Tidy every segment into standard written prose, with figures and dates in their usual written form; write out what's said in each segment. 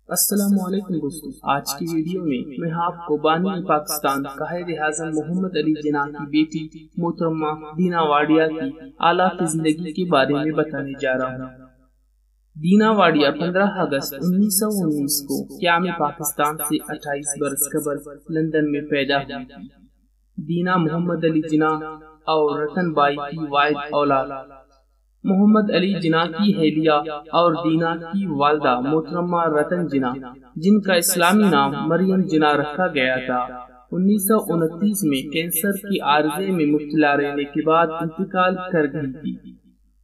السلام علیکم دوستو، آج کی ویڈیو میں آپ کو بانی پاکستان قائد اعظم محمد علی جناح کی بیٹی محترمہ دینا واڈیا کی اعلیٰ زندگی کے بارے میں بتانے جا رہا ہوں۔ دینا واڈیا 15 اگست 1919 کو قیام پاکستان سے 28 برس قبل لندن میں پیدا ہوئی تھی۔ دینا محمد علی جناح اور رتن بائی کی واحد اولاد۔ محمد علی جناح کی اہلیہ اور دینا کی والدہ محترمہ رتن جناح، جن کا اسلامی نام مریم جناح رکھا گیا تھا، 1929 میں کینسر کے عارضے میں مبتلا رہنے کے بعد انتقال کر گئی تھی۔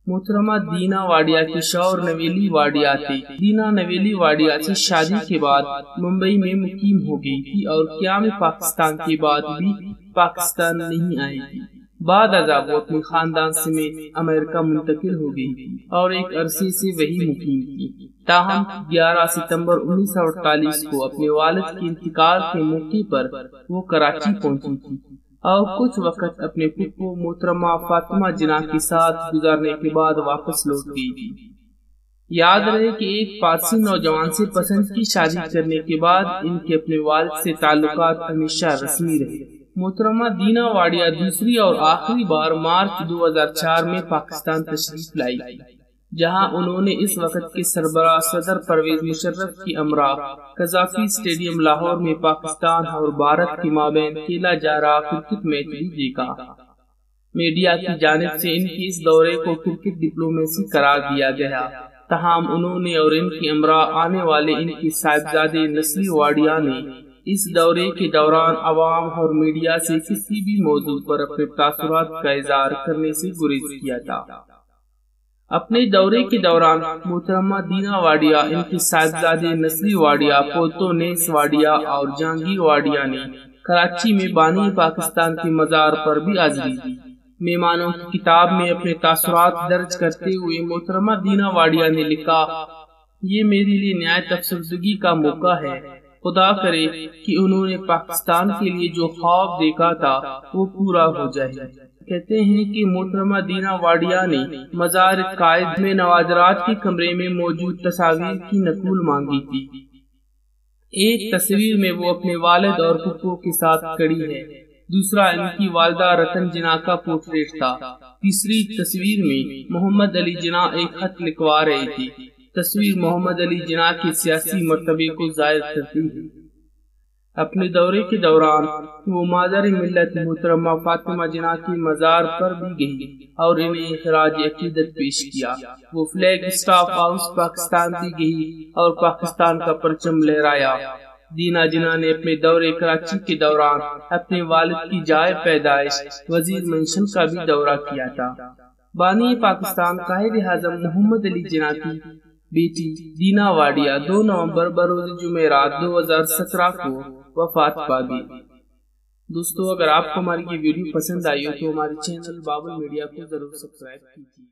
محترمہ دینا واڈیا کے شوہر نویلی واڈیا تھے۔ دینا نویلی واڈیا سے شادی کے بعد ممبئی میں مقیم ہو گئی تھی اور قیام پاکستان کے بعد بھی پاکستان نہیں آئی تھی۔ بعد ازاں وہ اپنے خاندان سمیت امریکہ منتقل ہو گئی تھی اور ایک عرصے سے وہی مقیم تھی، تاہم 11 ستمبر 1948 کو اپنے والد کے انتقال کے موقع پر وہ کراچی پہنچی تھی اور کچھ وقت اپنے پھپھو محترمہ فاطمہ جناح کے ساتھ گزارنے کے بعد واپس لوٹ گئی تھی۔ یاد رہے کہ ایک پارسی نوجوان سے پسند کی شادی کرنے کے بعد ان کے اپنے والد سے تعلقات ہمیشہ رسمی رہے۔ محترمہ دینا واڈیا دوسری اور آخری بار مارچ 2004 میں پاکستان تشریف لائی، جہاں انہوں نے اس وقت کے سربراہ صدر پرویز مشرف کی ہمراہ قذافی اسٹیڈیم لاہور میں پاکستان اور بھارت کے مابین کھیلا جا رہا کرکٹ میچ بھی دیکھا۔ میڈیا کی جانب سے ان کے اس دورے کو کرکٹ ڈپلومیسی قرار دیا گیا، تاہم انہوں نے اور ان کی ہمراہ آنے والے ان کے صاحبزادے نسلی واڈیا نے اس دورے کے دوران عوام اور میڈیا سے کسی بھی موضوع پر اپنے تاثرات کا اظہار کرنے سے گریز کیا تھا۔ اپنے دورے کے دوران محترمہ دینا واڈیا، ان کے صاحبزادے نسلی واڈیا، پوتو نیس واڈیا اور جہانگیر واڈیا نے کراچی میں بانی پاکستان کے مزار پر بھی حاضری دی۔ مہمانوں کی کتاب میں اپنے تاثرات درج کرتے ہوئے محترمہ دینا واڈیا نے لکھا، یہ میرے لیے نہایت افسردگی کا موقع ہے۔ خدا کرے کہ انہوں نے پاکستان کے لیے جو خواب دیکھا تھا وہ پورا ہو جائے۔ کہتے ہیں کہ محترمہ دینا واڈیا نے مزار قائد میں نوادرات کے کمرے میں موجود تصاویر کی نقل مانگی تھی۔ ایک تصویر میں وہ اپنے والد اور پھپھو کے ساتھ کھڑی ہے، دوسرا ان کی والدہ رتن جناح کا پورٹریٹ تھا، تیسری تصویر میں محمد علی جناح ایک خط لکھوا رہے تھے۔ تصویر محمد علی جناح کے سیاسی مرتبے کو ظاہر کرتی ہے۔ اپنے دورے کے دوران وہ مادر ملت محترمہ فاطمہ جناح کے مزار پر بھی گئی اور انہیں خراج عقیدت پیش کیا۔ وہ فلیگ اسٹاف ہاؤس پاکستان بھی گئی اور پاکستان کا پرچم لہرایا۔ دینا جناح نے اپنے دورے کراچی کے دوران اپنے والد کی جائے پیدائش وزیر منشن کا بھی دورہ کیا تھا۔ بانی پاکستان قائد اعظم محمد علی جناح کی بیٹی دینا واڈیا 2 نومبر بروز جمعرات 2017 کو وفات پا گئی۔ دوستو، اگر آپ کو ہماری یہ ویڈیو پسند آئی ہو تو ہمارے چینل بابل میڈیا کو ضرور سبسکرائب کیجیے۔